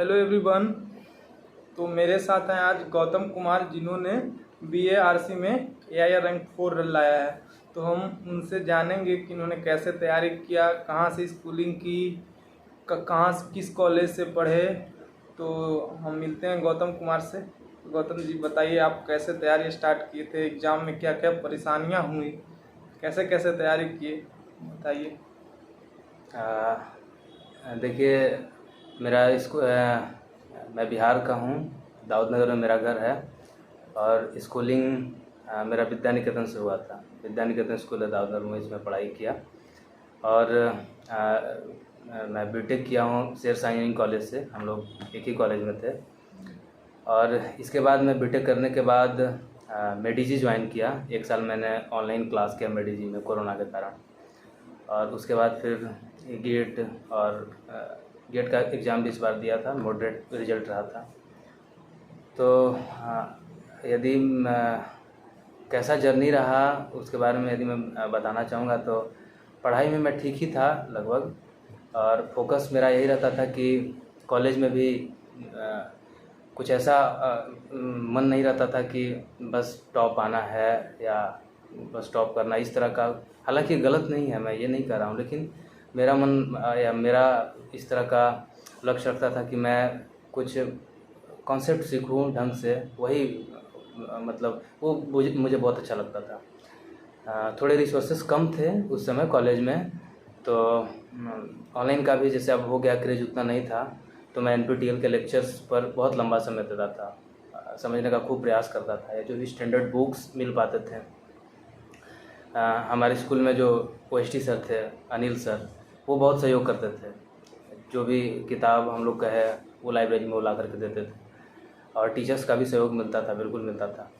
Hello everyone. तो मेरे साथ हैं आज गौतम कुमार, जिन्होंने BARC में AIR रैंक 4 लाया है। तो हम उनसे जानेंगे कि उन्होंने कैसे तैयारी किया, कहाँ से स्कूलिंग की, कहाँ किस कॉलेज से पढ़े। तो हम मिलते हैं गौतम कुमार से। तो गौतम जी बताइए, आप कैसे तैयारी स्टार्ट किए थे, एग्ज़ाम में क्या क्या परेशानियाँ हुई, कैसे कैसे तैयारी किए, बताइए। देखिए, मेरा मैं बिहार का हूँ। दाऊद नगर में मेरा घर है और स्कूलिंग मेरा विद्या निकेतन से हुआ था। विद्या निकेतन स्कूल है दाऊद नगर में, इसमें पढ़ाई किया। और मैं बीटेक किया हूँ शेरशाह इंजीनियरिंग कॉलेज से। हम लोग एक ही कॉलेज में थे। और इसके बाद मैं बीटेक करने के बाद मेडीजी ज्वाइन किया। 1 साल मैंने ऑनलाइन क्लास किया मेडीजी में, कोरोना के कारण। और उसके बाद फिर गेट गेट का एग्ज़ाम भी इस बार दिया था, मॉडरेट रिजल्ट रहा था। तो यदि कैसा जर्नी रहा उसके बारे में यदि मैं बताना चाहूँगा, तो पढ़ाई में मैं ठीक ही था लगभग। और फोकस मेरा यही रहता था कि कॉलेज में भी कुछ ऐसा मन नहीं रहता था कि बस टॉप आना है या बस टॉप करना, इस तरह का। हालांकि गलत नहीं है, मैं ये नहीं कर रहा हूँ, लेकिन मेरा मन या मेरा इस तरह का लक्ष्य रखता था कि मैं कुछ कॉन्सेप्ट सीखूँ ढंग से। वही मतलब वो मुझे बहुत अच्छा लगता था। थोड़े रिसोर्सेस कम थे उस समय कॉलेज में, तो ऑनलाइन का भी जैसे अब हो गया क्रेज उतना नहीं था। तो मैं NPTEL के लेक्चर्स पर बहुत लंबा समय देता था, समझने का खूब प्रयास करता था। या जो भी स्टैंडर्ड बुक्स मिल पाते थे, हमारे स्कूल में जो OST सर थे, अनिल सर, वो बहुत सहयोग करते थे। जो भी किताब हम लोग का है वो लाइब्रेरी में वो ला करके देते थे। और टीचर्स का भी सहयोग मिलता था, बिल्कुल मिलता था।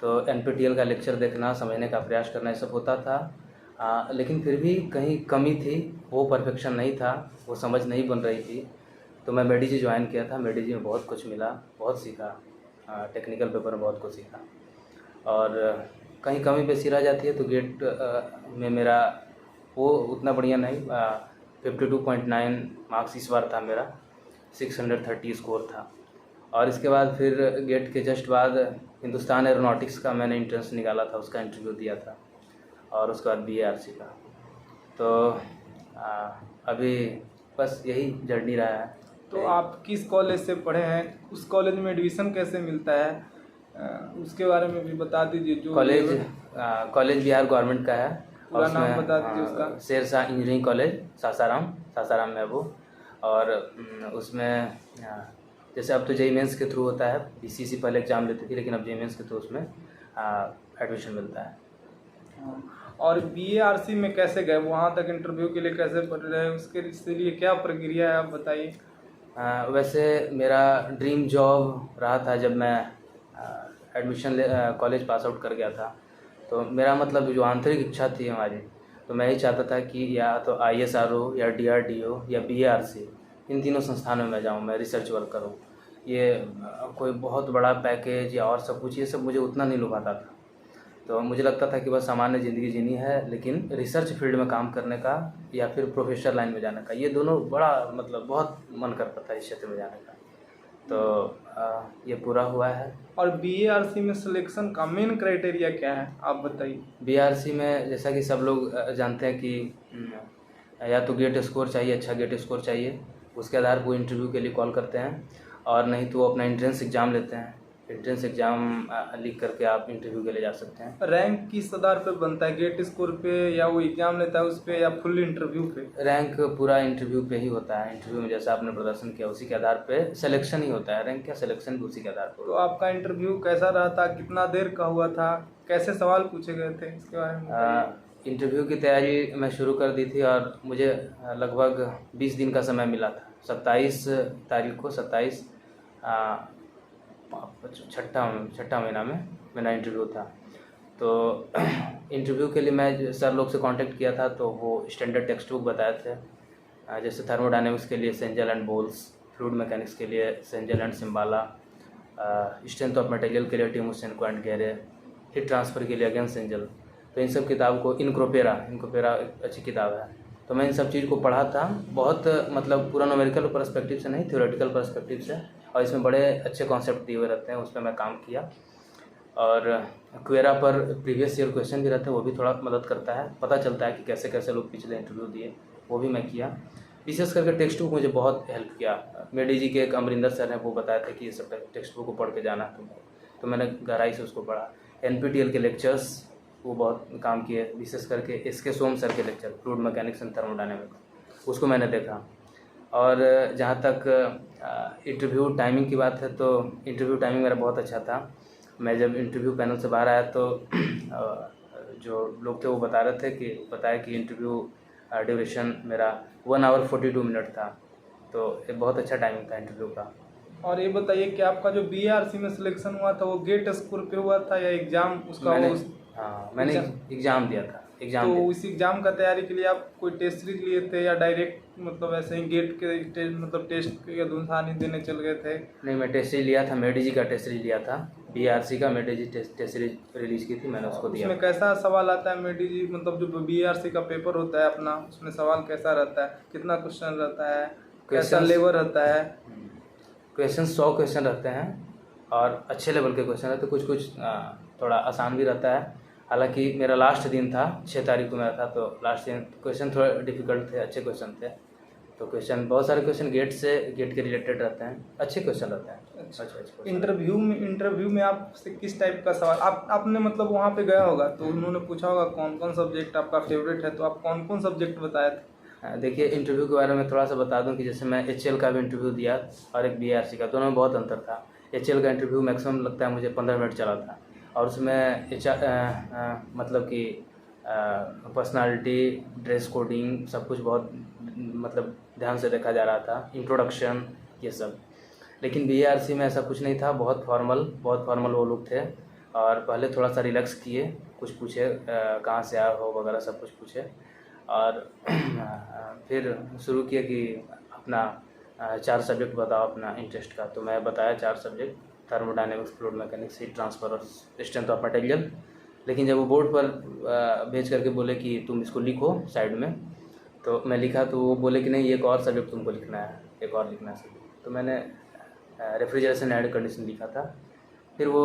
तो NPTEL का लेक्चर देखना, समझने का प्रयास करना, ये सब होता था। लेकिन फिर भी कहीं कमी थी, वो परफेक्शन नहीं था, वो समझ नहीं बन रही थी। तो मैं मेडीजी ज्वाइन किया था। मेडीजी में बहुत कुछ मिला, बहुत सीखा। टेक्निकल पेपर में बहुत कुछ सीखा। और कहीं कमी बेसी रह जाती है तो गेट में मेरा वो उतना बढ़िया नहीं। 52.9 मार्क्स इस बार था मेरा, 630 स्कोर था। और इसके बाद फिर गेट के जस्ट बाद हिंदुस्तान एरोनॉटिक्स का मैंने एंट्रेंस निकाला था, उसका इंटरव्यू दिया था। और उसके बाद BARC का। तो अभी बस यही जर्नी रहा है। तो आप किस कॉलेज से पढ़े हैं, उस कॉलेज में एडमिशन कैसे मिलता है, उसके बारे में भी बता दीजिए। जो कॉलेज बिहार गवर्नमेंट का है। पूरा नाम बता दीजिए उसका। शेरशाह इंजीनियरिंग कॉलेज, सासाराम में है वो। और उसमें जैसे अब तो JEE मेंस के थ्रू होता है। BCC पहले एग्ज़ाम लेती थी, लेकिन अब JEE मेंस के थ्रू उसमें एडमिशन मिलता है। और BARC में कैसे गए, वहाँ तक इंटरव्यू के लिए कैसे पढ़ रहे हैं, उसके लिए क्या प्रक्रिया है, आप बताइए। वैसे मेरा ड्रीम जॉब रहा था जब मैं एडमिशन कॉलेज पास आउट कर गया था। तो मेरा मतलब जो आंतरिक इच्छा थी हमारी, तो मैं ही चाहता था कि या तो ISRO या DRDO या BARC, इन तीनों संस्थानों में जाऊँ, मैं रिसर्च वर्क करूँ। ये कोई बहुत बड़ा पैकेज या और सब कुछ, ये सब मुझे उतना नहीं लुभाता था। तो मुझे लगता था कि बस सामान्य ज़िंदगी जीनी है, लेकिन रिसर्च फील्ड में काम करने का या फिर प्रोफेसर लाइन में जाने का, ये दोनों बड़ा मतलब बहुत मन करता था इस क्षेत्र में जाने का। तो ये पूरा हुआ है। और BARC में सिलेक्शन का मेन क्राइटेरिया क्या है, आप बताइए। BARC में जैसा कि सब लोग जानते हैं कि या तो गेट स्कोर चाहिए, अच्छा गेट स्कोर चाहिए, उसके आधार पर वो इंटरव्यू के लिए कॉल करते हैं। और नहीं तो वो अपना एंट्रेंस एग्ज़ाम लेते हैं। एंट्रेंस एग्ज़ाम लिख करके आप इंटरव्यू के लिए जा सकते हैं। रैंक किस आधार पे बनता है, गेट स्कोर पे या वो एग्ज़ाम लेता है उस पे, या फुल इंटरव्यू पे? रैंक पूरा इंटरव्यू पे ही होता है। इंटरव्यू में जैसा आपने प्रदर्शन किया उसी के आधार पे सिलेक्शन ही होता है। रैंक क्या, सिलेक्शन भी उसी के आधार पर। तो आपका इंटरव्यू कैसा रहा था, कितना देर का हुआ था, कैसे सवाल पूछे गए थे, इसके बारे में? इंटरव्यू की तैयारी मैं शुरू कर दी थी और मुझे लगभग 20 दिन का समय मिला था। 27 तारीख को, 27 छठा महीना में मेरा इंटरव्यू था। तो इंटरव्यू के लिए मैं सर लोग से कांटेक्ट किया था, तो वो स्टैंडर्ड टेक्स्ट बुक बताए थे। जैसे थर्मोडायनेमिक्स के लिए Cengel and Boles, fluid mechanics के लिए Cengel and Cimbala, strength of material के लिए Timoshenko and Gere, heat transfer के लिए अगेन सेंजल। तो इन सब किताब को इनक्रोपेरा एक अच्छी किताब है, तो मैं इन सब चीज़ को पढ़ा था, बहुत मतलब पूरा न्यूमेरिकल पर्सपेक्टिव से नहीं, थ्योरेटिकल पर्सपेक्टिव से, और इसमें बड़े अच्छे कॉन्सेप्ट दिए हुए रहते हैं, उस पर मैं काम किया। और क्वेरा पर प्रीवियस ईयर क्वेश्चन भी रहते हैं, वो भी थोड़ा मदद करता है, पता चलता है कि कैसे कैसे लोग पिछले इंटरव्यू दिए, वो भी मैं किया। विशेष करके टेक्स्ट बुक मुझे बहुत हेल्प किया। मेडी जी के एक अमरिंदर सर हैं, वो बताए थे कि ये सब टेक्स्ट बुक को पढ़ के जाना तुम्हें, तो मैंने गहराई से उसको पढ़ा। NPTEL के लेक्चर्स वो बहुत काम किए, विशेष करके SK सोम सर के lecture fluid mechanics and thermodynamics, उसको मैंने देखा। और जहाँ तक इंटरव्यू टाइमिंग की बात है, तो इंटरव्यू टाइमिंग मेरा बहुत अच्छा था। मैं जब इंटरव्यू पैनल से बाहर आया तो जो लोग थे वो बताया कि इंटरव्यू ड्यूरेशन मेरा 1 आवर 42 मिनट था, तो ये बहुत अच्छा टाइमिंग था इंटरव्यू का। और ये बताइए कि आपका जो BARC में सिलेक्शन हुआ था वो गेट स्कोर पे हुआ था या एग्जाम उसका? मैंने एग्ज़ाम दिया था। तो उस एग्जाम का तैयारी के लिए आप कोई टेस्ट सीरीज लिए थे या डायरेक्ट मतलब ऐसे ही गेट के मतलब टेस्ट या धुंधानी देने चल गए थे? नहीं, मैं टेस्ट सीरीज लिया था, मेडी जी का टेस्ट सीरीज लिया था, BARC का मेडी जी टेस्ट सीरीज रिलीज की थी, मैंने उसको दिया। उसमें कैसा सवाल आता है मेडी जी, मतलब जो BARC का पेपर होता है अपना, उसमें सवाल कैसा रहता है, कितना क्वेश्चन रहता है, कैसा लेवल रहता है? क्वेश्चन 100 क्वेश्चन रहते हैं और अच्छे लेवल के क्वेश्चन रहते हैं, कुछ थोड़ा आसान भी रहता है। हालांकि मेरा लास्ट दिन था, 6 तारीख को मेरा था, तो लास्ट दिन क्वेश्चन थोड़े डिफिकल्ट थे, अच्छे क्वेश्चन थे। तो क्वेश्चन बहुत सारे क्वेश्चन गेट के रिलेटेड रहते हैं, अच्छे क्वेश्चन रहते हैं। अच्छा इंटरव्यू में आपसे किस टाइप का सवाल आपने मतलब वहाँ पे गया होगा तो उन्होंने पूछा होगा कौन कौन सब्जेक्ट आपका फेवरेट है, तो आप कौन कौन सब्जेक्ट बताए थे? देखिए, इंटरव्यू के बारे में थोड़ा सा बता दूं कि जैसे मैं HL का भी इंटरव्यू दिया और एक BARC का, दोनों में बहुत अंतर था। HL का इंटरव्यू मैक्सिमम लगता है मुझे 15 मिनट चला था, और उसमें मतलब कि पर्सनालिटी, ड्रेस कोडिंग, सब कुछ बहुत मतलब ध्यान से देखा जा रहा था, इंट्रोडक्शन, ये सब। लेकिन BARC में ऐसा कुछ नहीं था, बहुत फॉर्मल वो लोग थे। और पहले थोड़ा सा रिलैक्स किए, कुछ पूछे कहाँ से आए हो वगैरह, सब कुछ पूछे, और फिर शुरू किया कि अपना 4 सब्जेक्ट बताओ अपना इंटरेस्ट का। तो मैं बताया 4 subject, thermodynamics, fluid mechanics, heat transfer और स्ट्रेंथ ऑफ मटेरियल। लेकिन जब वो बोर्ड पर भेज करके बोले कि तुम इसको लिखो साइड में, तो मैं लिखा, तो वो बोले कि नहीं, एक और सब्जेक्ट तुमको लिखना है, एक और लिखना है सब्जेक्ट। तो मैंने रेफ्रिजरेशन एंड कंडीशन लिखा था। फिर वो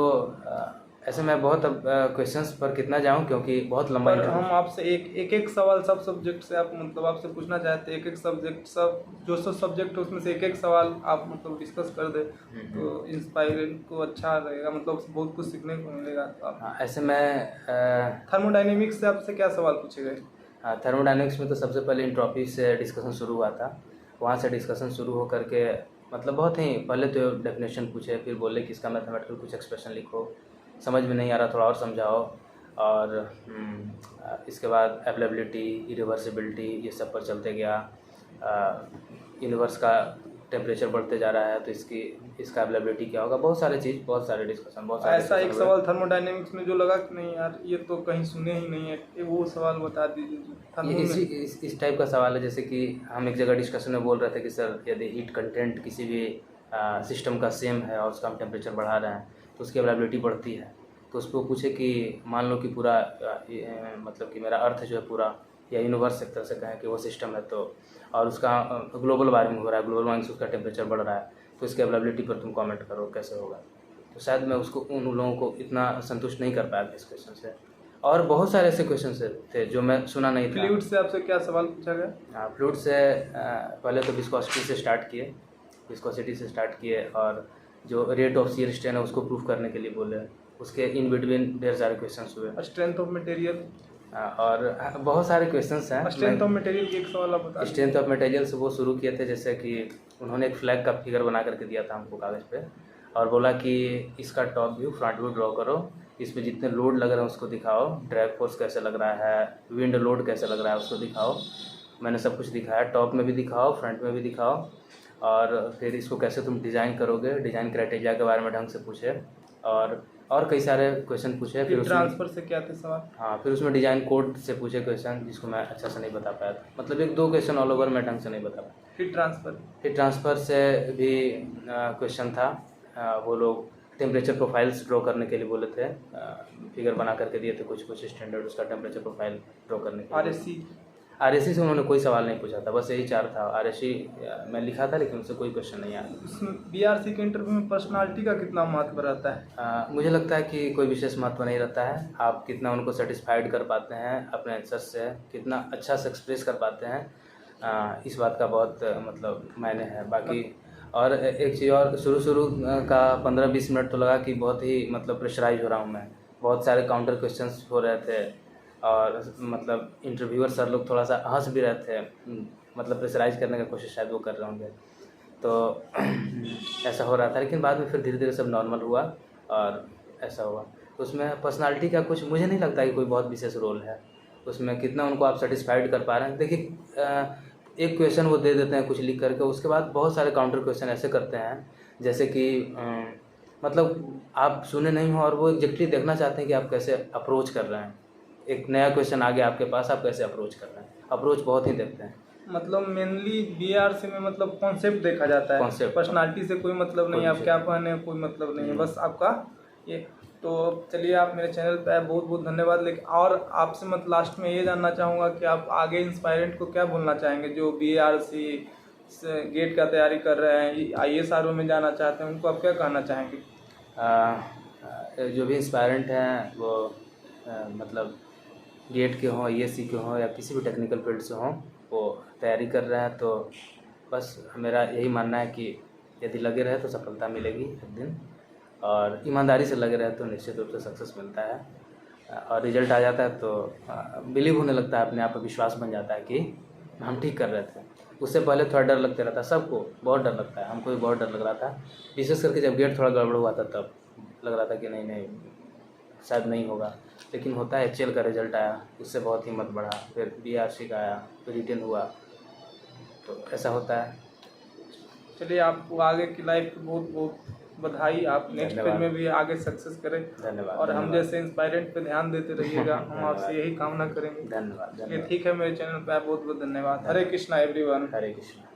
ऐसे मैं बहुत अब क्वेश्चंस पर कितना जाऊं, क्योंकि बहुत लंबा। पर हम आपसे एक सवाल सब सब्जेक्ट से आप मतलब आपसे पूछना चाहते हैं, एक सब्जेक्ट सब जो सब सब्जेक्ट है उसमें से एक सवाल आप मतलब डिस्कस कर दे तो इंस्पायरिंग को अच्छा लगेगा, मतलब बहुत कुछ सीखने को मिलेगा। तो आप ऐसे मैं थर्मोडायनेमिक्स से आपसे क्या सवाल पूछे गए? हाँ, थर्मोडायनेमिक्स में तो सबसे पहले इंट्रॉपी से डिस्कशन शुरू हुआ था। वहाँ से डिस्कशन शुरू हो करके मतलब बहुत ही पहले तो डेफिनेशन पूछे, फिर बोले कि इसका मैथमेटिकल कुछ एक्सप्रेशन लिखो, समझ में नहीं आ रहा थोड़ा और समझाओ। और इसके बाद अवेलेबिलिटी, इरिवर्सिबिलिटी, ये सब पर चलते गया। यूनिवर्स का टेम्परेचर बढ़ते जा रहा है तो इसका अवेलेबिलिटी क्या होगा, बहुत सारे डिस्कशन, बहुत सारे। ऐसा एक सवाल थर्मोडायनेमिक्स में जो लगा कि नहीं यार ये तो कहीं सुने ही नहीं है, वो सवाल बता दीजिए। इस टाइप का सवाल है, जैसे कि हम एक जगह डिस्कशन में बोल रहे थे कि सर यदि हीट कंटेंट किसी भी सिस्टम का सेम है और उसका हम टेम्परेचर बढ़ा रहे हैं तो उसकी अवेलेबिलिटी बढ़ती है। तो उसको पूछे कि मान लो कि पूरा मतलब कि मेरा अर्थ जो है पूरा, या यूनिवर्स एक तरह से कहें कि वो सिस्टम है, तो और उसका ग्लोबल वार्मिंग हो रहा है, ग्लोबल वार्मिंग से उसका टेम्परेचर बढ़ रहा है, तो इसकी अवेलेबिलिटी पर तुम कमेंट करो कैसे होगा। तो शायद मैं उन लोगों को इतना संतुष्ट नहीं कर पाया था इस क्वेश्चन से। और बहुत सारे ऐसे क्वेश्चन थे जो मैं सुना नहीं था। फ्लूइड से आपसे क्या सवाल पूछा गया? हाँ, फ्लूइड से पहले तो विस्कोसिटी से स्टार्ट किए और जो रेट ऑफ शियर स्ट्रेन है उसको प्रूफ करने के लिए बोले। उसके इन बिटवीन ढेर सारे क्वेश्चंस हुए। स्ट्रेंथ ऑफ मटेरियल और बहुत सारे क्वेश्चंस हैं। स्ट्रेंथ ऑफ मटेरियल की एक सवाल आप बता। स्ट्रेंथ ऑफ मटेरियल से वो शुरू किए थे, जैसे कि उन्होंने एक फ्लैग का फिगर बना करके दिया था हमको कागज़ पे, और बोला कि इसका top view, front view draw करो, इसमें जितने लोड लग रहे हैं उसको दिखाओ, ड्रैग फोर्स कैसे लग रहा है, विंड लोड कैसे लग रहा है उसको दिखाओ। मैंने सब कुछ दिखाया, टॉप में भी दिखाओ, फ्रंट में भी दिखाओ, और फिर इसको कैसे तुम डिज़ाइन करोगे, डिज़ाइन क्राइटेरिया के बारे में ढंग से पूछे, और कई सारे क्वेश्चन पूछे। फिर ट्रांसफ़र से क्या थे सवाल? हाँ, फिर उसमें डिज़ाइन कोड से पूछे क्वेश्चन, जिसको मैं अच्छा से नहीं बता पाया था, मतलब 1-2 क्वेश्चन ऑल ओवर मैं ढंग से नहीं बता पाया। हीट ट्रांसफ़र से भी क्वेश्चन था। वो लोग टेम्परेचर प्रोफाइल्स ड्रॉ करने के लिए बोले थे, फिगर बना करके दिए थे कुछ स्टैंडर्ड उसका टेम्परेचर प्रोफाइल ड्रॉ करने के लिए। RSC से उन्होंने कोई सवाल नहीं पूछा था, बस यही 4 था। RSC मैं लिखा था लेकिन उससे कोई क्वेश्चन नहीं आया। इसमें BRC के इंटरव्यू में पर्सनालिटी का कितना महत्व रहता है? मुझे लगता है कि कोई विशेष महत्व नहीं रहता है। आप कितना उनको सेटिस्फाइड कर पाते हैं अपने आंसर से, कितना अच्छा से एक्सप्रेस कर पाते हैं, इस बात का बहुत मतलब मायने है। बाकी और एक चीज़ और, शुरू का 15-20 मिनट तो लगा कि बहुत ही मतलब प्रेशराइज हो रहा हूँ मैं। बहुत सारे काउंटर क्वेश्चंस हो रहे थे और मतलब इंटरव्यूअर सर लोग थोड़ा सा हंस भी रहे थे, मतलब प्रेशराइज करने का कोशिश शायद वो कर रहे होंगे, तो ऐसा हो रहा था। लेकिन बाद में फिर धीरे धीरे सब नॉर्मल हुआ और ऐसा हुआ। तो उसमें पर्सनालिटी का कुछ मुझे नहीं लगता कि कोई बहुत विशेष रोल है उसमें। कितना उनको आप सेटिस्फाइड कर पा रहे हैं। देखिए एक क्वेश्चन वो दे देते हैं कुछ लिख करके, उसके बाद बहुत सारे काउंटर क्वेश्चन ऐसे करते हैं जैसे कि मतलब आप सुने नहीं हो और वो एग्जैक्टली देखना चाहते हैं कि आप कैसे अप्रोच कर रहे हैं। एक नया क्वेश्चन आ गया आपके पास, आप कैसे अप्रोच कर रहे हैं, अप्रोच बहुत ही देखते हैं। मतलब मेनली BRC में मतलब कॉन्सेप्ट देखा जाता है, कॉन्सेप्ट, पर्सनालिटी से कोई मतलब नहीं, आप क्या पहने कोई मतलब नहीं है, बस आपका ये। तो चलिए, आप मेरे चैनल पे आए, बहुत बहुत धन्यवाद। लेकिन और आपसे मैं लास्ट में ये जानना चाहूँगा कि आप आगे इंस्पायरेंट को क्या बोलना चाहेंगे जो BRC गेट का तैयारी कर रहे हैं, IAS में जाना चाहते हैं, उनको आप क्या कहना चाहेंगे? जो भी इंस्पायरेंट हैं वो मतलब गेट के हों, IAS के हों या किसी भी टेक्निकल फील्ड से हों, वो तैयारी कर रहे हैं, तो बस मेरा यही मानना है कि यदि लगे रहे तो सफलता मिलेगी एक दिन, और ईमानदारी से लगे रहे तो निश्चित रूप से सक्सेस मिलता है। और रिजल्ट आ जाता है तो बिलीव होने लगता है, अपने आप पर विश्वास बन जाता है कि हम ठीक कर रहे थे। उससे पहले थोड़ा डर लगते रहता है, सबको बहुत डर लगता है, हमको भी बहुत डर लग रहा था। विशेष करके जब गेट थोड़ा गड़बड़ हुआ था तब लग रहा था कि नहीं शायद नहीं होगा, लेकिन होता है। HL का रिजल्ट आया, उससे बहुत हिम्मत बढ़ा, फिर BRC का आया, फिर रिटन हुआ, तो ऐसा होता है। चलिए, आपको आगे की लाइफ की बहुत बहुत बधाई। आप नेक्स्ट फील्ड में भी आगे सक्सेस करें। धन्यवाद। और हम जैसे इंस्पायरेंट पे ध्यान देते रहिएगा, हम आपसे यही कामना करेंगे। धन्यवाद। चलिए ठीक है, मेरे चैनल पे बहुत बहुत धन्यवाद। हरे कृष्णा एवरीवन। हरे कृष्णा।